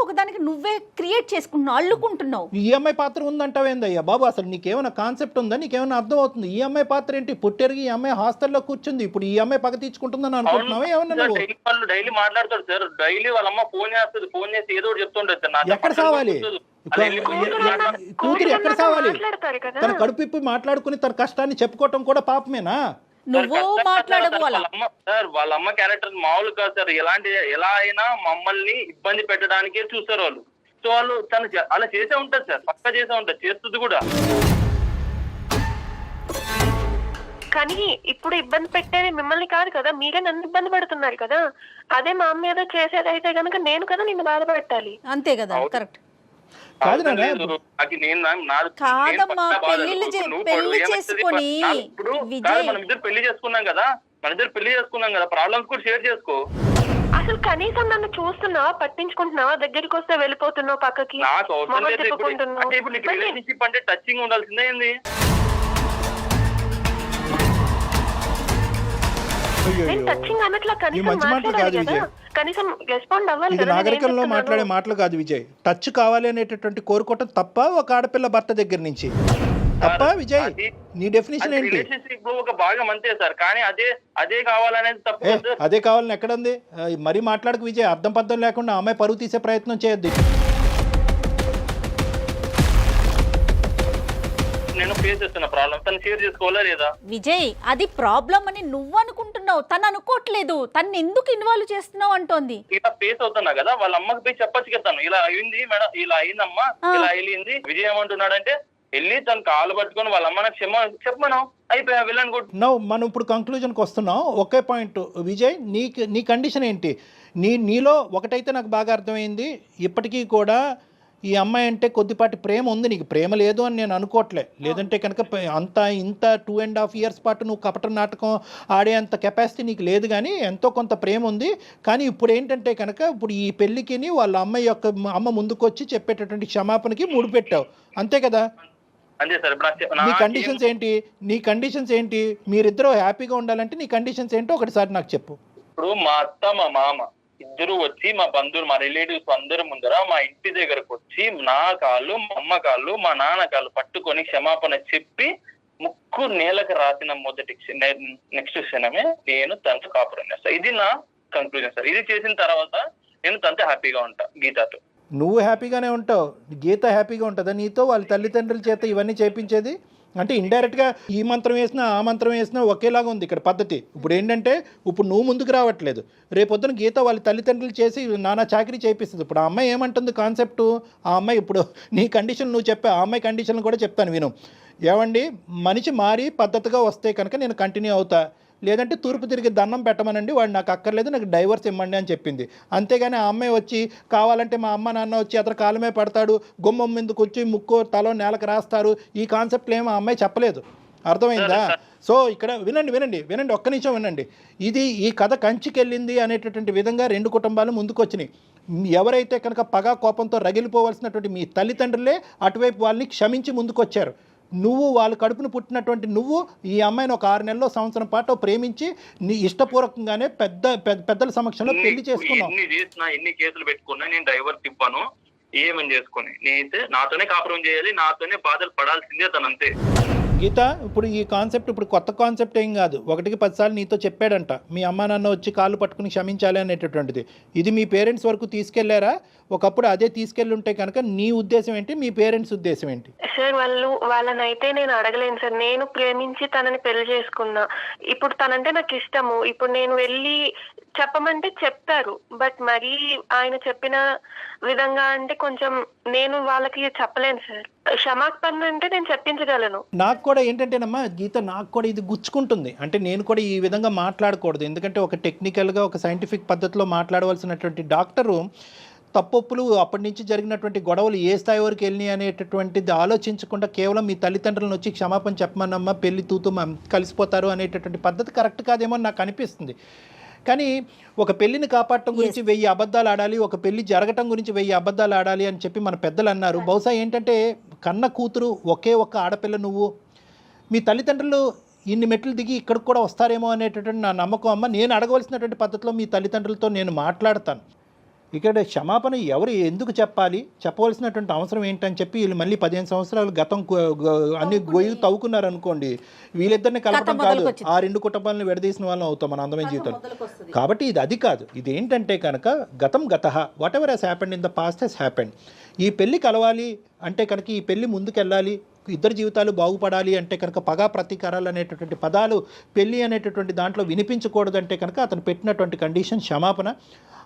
ఒకదానికి నువ్వే క్రియేట్ చేసుకుంటున్నావు, అల్లుకుంటున్నావు. ఈ అమ్మాయి పాత్ర ఉందంటావేందయ్యా బాబు? అసలు నీకేమైనా కాన్సెప్ట్ ఉందా? నీకేమైనా అర్థం అవుతుంది? ఈ అమ్మాయి పాత్ర ఏంటి? పుట్టెరిగి ఈ అమ్మాయి హాస్టల్లో కూర్చుంది, ఇప్పుడు ఈ అమ్మాయి పగ తీర్చుకుంటుందని అనుకుంటున్నావా? ఏమన్నా డైలీ మాట్లాడతాడు సార్. డైలీ వాళ్ళ అమ్మ ఫోన్ చేస్తుంది, ఫోన్ చేసి ఏదో చెప్తుండదు. ఎక్కడ సావాలి కూతురు? ఎక్కడ సావాలి? తన కడుపు ఇప్పి మాట్లాడుకుని తన కష్టాన్ని చెప్పుకోవటం కూడా పాపమేనా? వాళ్ళ అమ్మ క్యారెక్టర్ మామూలు కాదు సార్. ఎలా అయినా మమ్మల్ని ఇబ్బంది పెట్టడానికే చూస్తారు వాళ్ళు. సో వాళ్ళు తను అలా చేసే ఉంటది సార్, పక్కా చేసే ఉంటది, చేస్తుంది కూడా. కానీ ఇప్పుడు ఇబ్బంది పెట్టేది మిమ్మల్ని కాదు కదా, మీరే నన్ను ఇబ్బంది పెడుతున్నారు కదా. అదే మా అమ్మ ఏదో చేసేది అయితే కనుక నేను కదా నిన్ను బాధపెట్టాలి. అంతే కదా, కరెక్ట్. కాదమ్మా, పెళ్లి చేసుకుని మనం ఇద్దరు పెళ్లి చేసుకున్నాం కదా, ప్రాబ్లమ్స్ కూడా షేర్ చేసుకో. అసలు కనీసం నన్ను చూస్తున్నావా, పట్టించుకుంటున్నావా? దగ్గరికి వస్తే వెళ్ళిపోతున్నావు పక్కకి. నాకు అవసరం లేదు. ఇప్పుడు నీకు రిలేషన్షిప్ అంటే టచింగ్ ఉండాల్సిందే ఏంది? నేను టచింగ్ అన్నట్లా ఈ కనీసం మంచి మాటలు కాదు మాట్లాడాలి కదా, విజయ్. కనీసం రెస్పాండ్ అవ్వాలి ఇది కదా. నేను ఏం నాగరికంలో చెప్తున్నాను? మాట్లాడే మాటలు కాదు విజయ్. టచ్ కావాలి అనేటటువంటి కోరుకోవటం తప్ప ఒక ఆడపిల్ల భర్త దగ్గర నుంచి తప్ప విజయ్? నీ డెఫినేషన్ ఏంటి? రిలేషన్షిప్ ఒక భాగం అంతే సార్, కానీ అదే కావాలనేది తప్పు కదా సార్. అదే కావాలని ఎక్కడుంది? మరీ మాట్లాడకు విజయ్, అర్థం పర్థం లేకుండా అమ్మాయి పరువు తీసే ప్రయత్నం చేయొద్దు. నేను ఫేస్ చేస్తున్న ప్రాబ్లం తను షేర్ చేసుకోవాలా లేదా? విజయ్, అది ప్రాబ్లం అని నువ్వు అనుకుంటున్నావు, తను అనుకోవట్లేదు. తను ఎందుకు ఇన్వాల్వ్ చేస్తున్నావు అంటోంది. ఇలా ఫేస్ అవుతున్నా కదా, వాళ్ళ అమ్మకి పోయి చెప్పచ్చు కదా, ఇలా అయింది మేడం, ఇలా అయిందమ్మా, ఇలా అయింది. విజయ్ ఏమంటున్నాడంటే వెళ్ళి తను కాలు పట్టుకొని వాళ్ళ అమ్మ నాకు చెప్పమను, అయిపోయా వెళ్ళని కూడా. మనం ఇప్పుడు కంక్లూజన్కి వస్తున్నాం. ఒకే పాయింట్ విజయ్, నీ కండిషన్ ఏంటి? నీలో ఒకటైతే నాకు బాగా అర్థమైంది, ఇప్పటికీ కూడా ఈ అమ్మాయి అంటే కొద్దిపాటి ప్రేమ ఉంది నీకు. ప్రేమ లేదు అని నేను అనుకోవట్లే. లేదంటే కనుక ఇంత 2.5 years పాటు నువ్వు కపట నాటకం ఆడే అంత కెపాసిటీ నీకు లేదు, కానీ ఎంతో కొంత ప్రేమ ఉంది. కానీ ఇప్పుడు ఏంటంటే కనుక ఇప్పుడు ఈ పెళ్ళికి వాళ్ళ అమ్మాయి యొక్క అమ్మ ముందుకొచ్చి చెప్పేటటువంటి క్షమాపణకి ముడిపెట్టావు, అంతే కదా? అంతే సార్. నీ కండిషన్స్ ఏంటి? మీరిద్దరూ హ్యాపీగా ఉండాలంటే నీ కండిషన్స్ ఏంటో ఒకటిసారి నాకు చెప్పు. ఇప్పుడు మా అత్త మా మామ ఇద్దరు వచ్చి మా బంధువులు మా రిలేటివ్స్ అందరి ముందర మా ఇంటి దగ్గరకు వచ్చి నా కాళ్ళు, మా అమ్మ కాళ్ళు, మా నాన్న కాళ్ళు పట్టుకొని క్షమాపణ చెప్పి ముక్కు నేలకు రాసిన మొదటి నెక్స్ట్ క్షణమే నేను తనతో కాపురం చేస్తా. ఇది నా కంక్లూజన్ సార్. ఇది చేసిన తర్వాత నేను తనతో హ్యాపీగా ఉంటా, గీతతో. నువ్వు హ్యాపీగానే ఉంటావు, గీత హ్యాపీగా ఉంటుందా నీతో? వాళ్ళ తల్లిదండ్రుల చేత ఇవన్నీ చేయించేది అంటే ఇండైరెక్ట్గా ఈ మంత్రం వేసినా ఆ మంత్రం వేసినా ఒకేలాగా ఉంది ఇక్కడ పద్ధతి. ఇప్పుడు ఏంటంటే ఇప్పుడు నువ్వు ముందుకు రావట్లేదు, రేపొద్దున గీత వాళ్ళ తల్లిదండ్రులు చేసి నానా చాకరీ చేపిస్తుంది. ఇప్పుడు ఆ అమ్మాయి ఏమంటుంది కాన్సెప్ట్? ఆ అమ్మాయి ఇప్పుడు నీ కండిషన్ నువ్వు చెప్పా, ఆ అమ్మాయి కండిషన్ కూడా చెప్తాను విను. ఏమండి, మనిషి మారి పద్ధతిగా వస్తే కనుక నేను కంటిన్యూ అవుతా, లేదంటే తూర్పు తిరిగి దండం పెట్టమనండి, వాడు నాకు అక్కర్లేదు, నాకు డైవర్స్ ఇవ్వండి అని చెప్పింది. అంతేగాని ఆ అమ్మాయి వచ్చి కావాలంటే మా అమ్మ నాన్న వచ్చి అతను కాలమే పడతాడు, గుమ్మం మీదకి వచ్చి ముక్కు తలో నేలకు రాస్తారు, ఈ కాన్సెప్ట్లు ఏమో ఆ అమ్మాయి చెప్పలేదు. అర్థమైందా? సో ఇక్కడ వినండి ఒక్క నిమిషం వినండి. ఈ కథ కంచికెళ్ళింది అనేటటువంటి విధంగా రెండు కుటుంబాలు ముందుకు వచ్చినాయి. ఎవరైతే కనుక పగా కోపంతో రగిలిపోవాల్సినటువంటి మీ తల్లిదండ్రులే అటువైపు వాళ్ళని క్షమించి ముందుకు వచ్చారు. నువ్వు వాళ్ళ కడుపును పుట్టినటువంటి నువ్వు ఈ అమ్మాయిని ఒక 6 నెలల్లో సంవత్సరం పాటు ప్రేమించి నీ ఇష్టపూర్వకంగానే పెద్దల సమక్షంలో పెళ్లి చేసుకున్నావు. ఎన్ని కేసులు పెట్టుకున్నా నేను డైవర్స్ ఇవ్వను, ఏమని చేసుకుని నేనైతే నాతోనే కాపురం చేయాలి, నాతోనే బాధలు పడాల్సిందే తనంతే. గీత, ఇప్పుడు ఈ కాన్సెప్ట్ ఇప్పుడు కొత్త కాన్సెప్ట్ ఏం కాదు. 1కి 10 సార్లు నీతో చెప్పాడంట మీ అమ్మా నాన్న వచ్చి కాళ్ళు పట్టుకుని క్షమించాలి అనేటటువంటిది. ఇది మీ పేరెంట్స్ వరకు తీసుకెళ్లారా? ఒకప్పుడు అదే తీసుకెళ్ళి ఉంటే కనుక నీ ఉద్దేశం ఏంటి, మీ పేరెంట్స్ ఉద్దేశం ఏంటి? సార్ వాళ్ళనైతే నేను అడగలేను సార్. నేను ప్రేమించి తనని పెళ్లి చేసుకున్నా. ఇప్పుడు తనంటే నాకు ఇష్టము. ఇప్పుడు నేను వెళ్ళి చెప్పమంటే చెప్తారు, బట్ మరీ ఆయన చెప్పిన విధంగా అంటే కొంచెం నేను వాళ్ళకి చెప్పలేను సార్. క్షమాపణ అంటే నేను చెప్పించగలను. నాకు కూడా ఏంటంటేనమ్మా గీత, నాకు కూడా ఇది గుచ్చుకుంటుంది. అంటే నేను కూడా ఈ విధంగా మాట్లాడకూడదు, ఎందుకంటే ఒక టెక్నికల్గా ఒక సైంటిఫిక్ పద్ధతిలో మాట్లాడవలసినటువంటి డాక్టరు తప్పొప్పులు అప్పటి నుంచి జరిగినటువంటి గొడవలు ఏ స్థాయి వరకు వెళ్ళినాయి అనేటటువంటిది ఆలోచించకుండా కేవలం మీ తల్లిదండ్రులను వచ్చి క్షమాపణ చెప్పమన్నమ్మా పెళ్లి తూతూ కలిసిపోతారు అనేటటువంటి పద్ధతి కరెక్ట్ కాదేమో నాకు అనిపిస్తుంది. కానీ ఒక పెళ్లిని కాపాడటం గురించి 1000 అబద్ధాలు ఆడాలి, ఒక పెళ్లి జరగటం గురించి 1000 అబద్ధాలు ఆడాలి అని చెప్పి మన పెద్దలు అన్నారు. బహుశా ఏంటంటే కన్న కూతురు ఒకే ఒక్క ఆడపిల్ల నువ్వు, మీ తల్లిదండ్రులు ఇన్ని మెట్లు దిగి ఇక్కడికి కూడా వస్తారేమో అనేటటువంటి నా నమ్మకం. అమ్మ, నేను అడగవలసినటువంటి పద్ధతిలో మీ తల్లిదండ్రులతో నేను మాట్లాడతాను. ఇక్కడ క్షమాపణ ఎవరు ఎందుకు చెప్పాలి, చెప్పవలసినటువంటి అవసరం ఏంటని చెప్పి వీళ్ళు మళ్ళీ 15 సంవత్సరాలు గతం అన్ని గొయ్యి తవ్వుకున్నారు అనుకోండి, వీళ్ళిద్దరిని కలపడం కాదు, ఆ రెండు కుటుంబాలను విడదీసిన వాళ్ళం అవుతాం మన అందమైన జీవితంలో. కాబట్టి ఇది అది కాదు. ఇది ఏంటంటే కనుక గతం గతః, whatever has happened in the past has happened. ఈ పెళ్లి కలవాలి అంటే కనుక ఈ పెళ్లి ముందుకెళ్ళాలి, ఇద్దరు జీవితాలు బాగుపడాలి అంటే కనుక పగా ప్రతీకారాలు అనేటటువంటి పదాలు పెళ్లి అనేటటువంటి దాంట్లో వినిపించకూడదంటే కనుక అతను పెట్టినటువంటి కండిషన్ క్షమాపణ.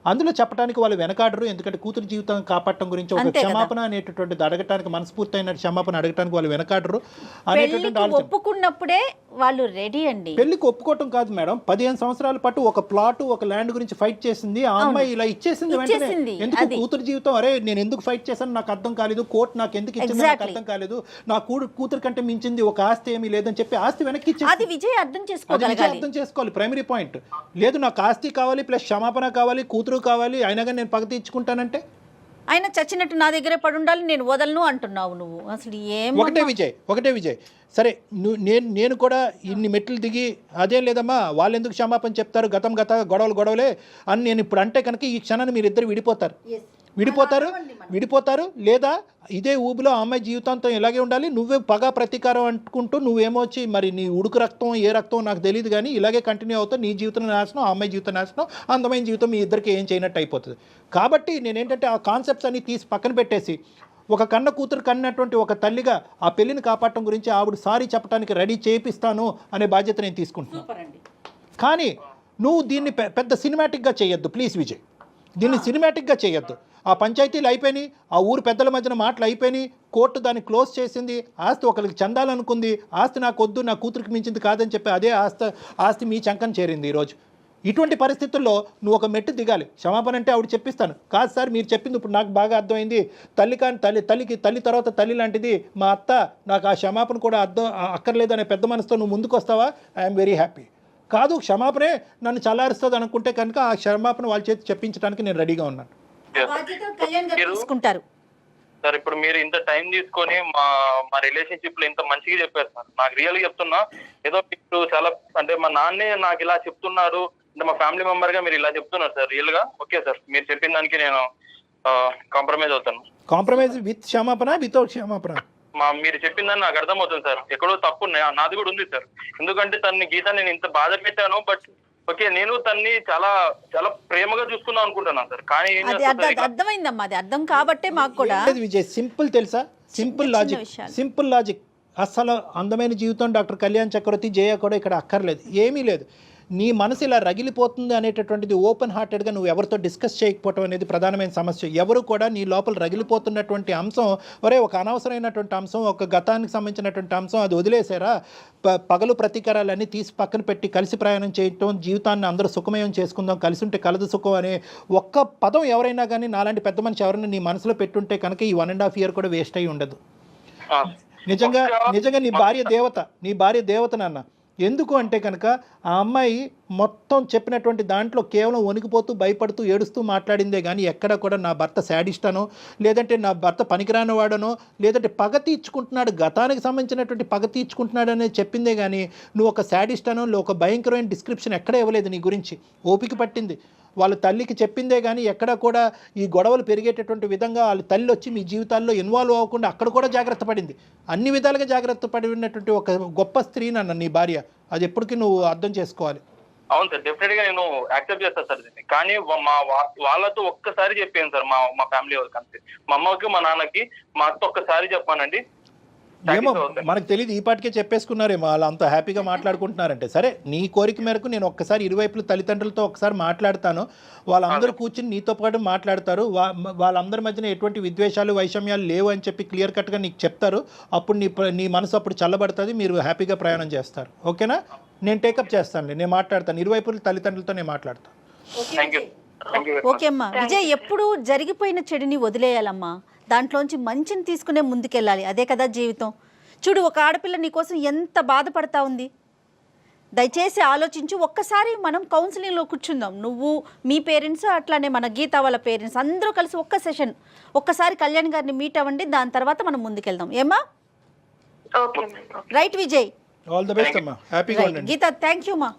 అందులో చెప్పడానికి వాళ్ళు వెనకాడరు, ఎందుకంటే కూతురు జీవితం కాపాడటం గురించి ఒక క్షమాపణ అనేటటువంటిది అడగటానికి, మనస్ఫూర్తయిన క్షమాపణ అడగటానికి వాళ్ళు వెనకాడరు అనేటటువంటి ఆలోచన. ఒప్పుకున్నప్పుడే వాళ్ళు రెడీ అండి. పెళ్లికి ఒప్పుకోవటం కాదు మేడం, 15 సంవత్సరాల పాటు ఒక ప్లాట్ ఒక ల్యాండ్ గురించి ఫైట్ చేసింది ఆ అమ్మాయి, ఇలా ఇచ్చేసింది వెంటనే. ఎందుకు కూతురు జీవితం, అరే నేను ఎందుకు ఫైట్ చేశాను నాకు అర్థం కాలేదు, కోర్టు నాకు ఎందుకు ఇచ్చింది నాకు అర్థం కాలేదు, నా కూతురు కంటే మించింది ఒక ఆస్తి ఏమీ లేదని చెప్పి ఆస్తి వెనక్కి ఇచ్చేసి, అది విజయ్ అర్థం చేసుకోవాలి. ప్రైమరీ పాయింట్ లేదు, నాకు ఆస్తి కావాలి ప్లస్ క్షమాపణ కావాలి, కూతురు కావాలి, అయినా కానీ నేను పగ తీర్చుకుంటానంటే ఆయన చచ్చినట్టు నా దగ్గరే పడి ఉండాలి, నేను వదలను అంటున్నావు నువ్వు. అసలు ఏం ఒకటే విజయ్ సరే నేను కూడా ఇన్ని మెట్లు దిగి అదేం లేదమ్మా వాళ్ళు ఎందుకు క్షమాపణ చెప్తారు, గతం గొడవలే అని నేను ఇప్పుడు అంటే కనుక ఈ క్షణాన్ని మీరిద్దరు విడిపోతారు లేదా ఇదే ఊబిలో ఆ అమ్మాయి జీవితాంతం ఇలాగే ఉండాలి, నువ్వే పగ ప్రతీకారం అనుకుంటూ నువ్వేమొచ్చి మరి నీ ఉడుకు రక్తం ఏ రక్తం నాకు తెలియదు కానీ ఇలాగే కంటిన్యూ అవుతావు, నీ జీవితం నాశనం, ఆ అమ్మాయి జీవితం నాశనం, అందమైన జీవితం మీ ఇద్దరికి ఏం చేయనట్టు అయిపోతుంది. కాబట్టి నేనేంటంటే ఆ కాన్సెప్ట్స్ అన్ని తీసి పక్కన పెట్టేసి ఒక కన్న కూతురు కన్నటువంటి ఒక తల్లిగా ఆ పెళ్లిని కాపాడటం గురించి ఆవిడ సారీ చెప్పడానికి రెడీ చేపిస్తాను అనే బాధ్యత నేను తీసుకుంటున్నాను. కానీ నువ్వు దీన్ని పెద్ద సినిమాటిక్గా చేయొద్దు ప్లీజ్ విజయ్, దీన్ని సినిమాటిక్గా చేయొద్దు. ఆ పంచాయతీలు అయిపోయినాయి, ఆ ఊరు పెద్దల మధ్యన మాటలు అయిపోయినాయి, కోర్టు దాన్ని క్లోజ్ చేసింది, ఆస్తి ఒకరికి చెందాలనుకుంది, ఆస్తి నాకు వద్దు నా కూతురికి మించింది కాదని చెప్పి అదే ఆస్తి మీ చంకని చేరింది ఈరోజు. ఇటువంటి పరిస్థితుల్లో నువ్వు ఒక మెట్టు దిగాలి. క్షమాపణ అంటే ఆవిడ చెప్పిస్తాను, కాదు సార్ మీరు చెప్పింది ఇప్పుడు నాకు బాగా అర్థమైంది, తల్లి కానీ తల్లి తర్వాత తల్లి లాంటిది మా అత్త, నాకు ఆ క్షమాపణ కూడా అక్కర్లేదనే పెద్ద మనసుతో నువ్వు ముందుకు వస్తావా, ఐఎమ్ వెరీ హ్యాపీ. కాదు క్షమాపణే నన్ను చల్లారుస్తుంది అనుకుంటే కనుక ఆ క్షమాపణ వాళ్ళ చేతి చెప్పించడానికి నేను రెడీగా ఉన్నాను. తీసుకుంటారు సార్ ఇప్పుడు మీరు ఇంత టైం తీసుకొని మా రిలేషన్షిప్ లో ఇంత మంచిగా చెప్పారు సార్. నాకు రియల్ గా చెప్తున్నా, ఏదో మీరు చాలా అంటే మా నాన్నే నాకు ఇలా చెప్తున్నారు అంటే మా ఫ్యామిలీ మెంబర్ గా మీరు ఇలా చెప్తున్నారు సార్. రియల్ గా ఓకే సార్, మీరు చెప్పిన దానికి నేను కాంప్రమైజ్ అవుతాను. కాంప్రమైజ్ విత్ క్షమాపణ వితౌట్ క్షమాపణ మీరు చెప్పిందని నాకు అర్థమవుతుంది సార్, ఎక్కడో తప్పు నాది కూడా ఉంది సార్. ఎందుకంటే గీత నేను ఇంత బాధ పెట్టాను, బట్ ఓకే నేను తన్ని చాలా చాలా ప్రేమగా చూసుకుందాం అనుకుంటున్నాను సార్. కానీ అర్థమైందమ్మా, అది అర్థం కాబట్టే మాకు కూడా విజయ్ సింపుల్ తెలుసా, సింపుల్ లాజిక్. అసలు అందమైన జీవితం డాక్టర్ కళ్యాణ్ చక్రవర్తి జయ కూడా ఇక్కడ అక్కర్లేదు, ఏమీ లేదు. నీ మనసు ఇలా రగిలిపోతుంది అనేటటువంటిది ఓపెన్ హార్టెడ్గా నువ్వు ఎవరితో డిస్కస్ చేయకపోవటం అనేది ప్రధానమైన సమస్య. ఎవరు కూడా నీ లోపల రగిలిపోతున్నటువంటి అంశం ఒక అనవసరమైనటువంటి అంశం, ఒక గతానికి సంబంధించినటువంటి అంశం అది వదిలేసారా, పగలు ప్రతీకారాలన్నీ తీసి పక్కన పెట్టి కలిసి ప్రయాణం చేయటం, జీవితాన్ని అందరూ సుఖమయం చేసుకుందాం, కలిసి ఉంటే కలదు సుఖం అనే ఒక్క పదం ఎవరైనా కానీ నాలాంటి పెద్ద మనిషి ఎవరైనా నీ మనసులో పెట్టుంటే కనుక ఈ 1.5 year కూడా వేస్ట్ అయ్యి ఉండదు. నిజంగా నీ భార్య దేవత నాన్న. ఎందుకు అంటే కనుక ఆ అమ్మాయి మొత్తం చెప్పినటువంటి దాంట్లో కేవలం వణికిపోతూ భయపడుతూ ఏడుస్తూ మాట్లాడిందే కానీ ఎక్కడ కూడా నా భర్త శాడిస్టానో, లేదంటే నా భర్త పనికిరాని వాడనో, లేదంటే పగ తీర్చుకుంటున్నాడు, గతానికి సంబంధించినటువంటి పగ తీర్చుకుంటున్నాడు అనేది చెప్పిందే కానీ నువ్వు ఒక శాడిస్టానో ఒక భయంకరమైన డిస్క్రిప్షన్ ఎక్కడ ఇవ్వలేదు నీ గురించి. ఓపిక పట్టింది, వాళ్ళ తల్లికి చెప్పిందే కానీ ఎక్కడ కూడా ఈ గొడవలు పెరిగేటటువంటి విధంగా వాళ్ళ తల్లి వచ్చి మీ జీవితాల్లో ఇన్వాల్వ్ అవ్వకుండా అక్కడ కూడా జాగ్రత్త పడింది. అన్ని విధాలుగా జాగ్రత్త పడినటువంటి ఒక గొప్ప స్త్రీ నన్ను నీ భార్య, అది ఎప్పటికీ నువ్వు అర్థం చేసుకోవాలి. అవును సార్, డెఫినెట్ గా నేను యాక్సెప్ట్ చేస్తాను సార్ దీన్ని. కానీ వాళ్ళతో ఒక్కసారి చెప్పాను సార్, మా ఫ్యామిలీ వాళ్ళకి అంతే, మా అమ్మకి మా నాన్నకి మా అత్త ఒక్కసారి చెప్పానండి. ఏమో మనకు తెలియదు, ఈ పాటికే చెప్పేసుకున్నారేమో వాళ్ళు అంత హ్యాపీగా మాట్లాడుకుంటున్నారంటే. సరే నీ కోరిక మేరకు నేను ఒక్కసారి ఇరువైపుల తల్లిదండ్రులతో ఒకసారి మాట్లాడతాను, వాళ్ళందరూ కూర్చుని నీతో పాటు మాట్లాడతారు, వాళ్ళందరి మధ్యన ఎటువంటి విద్వేషాలు వైషమ్యాలు లేవు అని చెప్పి క్లియర్ కట్గా నీకు చెప్తారు. అప్పుడు నీ మనసు అప్పుడు చల్లబడుతుంది, మీరు హ్యాపీగా ప్రయాణం చేస్తారు. ఓకేనా? నేను టేకప్ చేస్తాను, నేను మాట్లాడతాను, ఇరువైపుల తల్లిదండ్రులతో నేను మాట్లాడతాను. ఓకే అమ్మా. విజయ్ ఎప్పుడు జరిగిపోయిన చెడుని వదిలేయాలమ్మా, దాంట్లోంచి మంచిని తీసుకునే ముందుకెళ్ళాలి, అదే కదా జీవితం. చూడు, ఒక ఆడపిల్ల నీకోసం ఎంత బాధపడతా ఉంది. దయచేసి ఆలోచించు, ఒక్కసారి మనం కౌన్సిలింగ్లో కూర్చుందాం, నువ్వు మీ పేరెంట్స్ అట్లానే మన గీత వాళ్ళ పేరెంట్స్ అందరూ కలిసి ఒక్క సెషన్ ఒక్కసారి కళ్యాణ్ గారిని మీట్ అవ్వండి, దాని తర్వాత మనం ముందుకెళ్దాం. ఏమా? Right Vijay, all the best అమ్మా, హ్యాపీగా ఉండండి. గీత థ్యాంక్ యూ మా.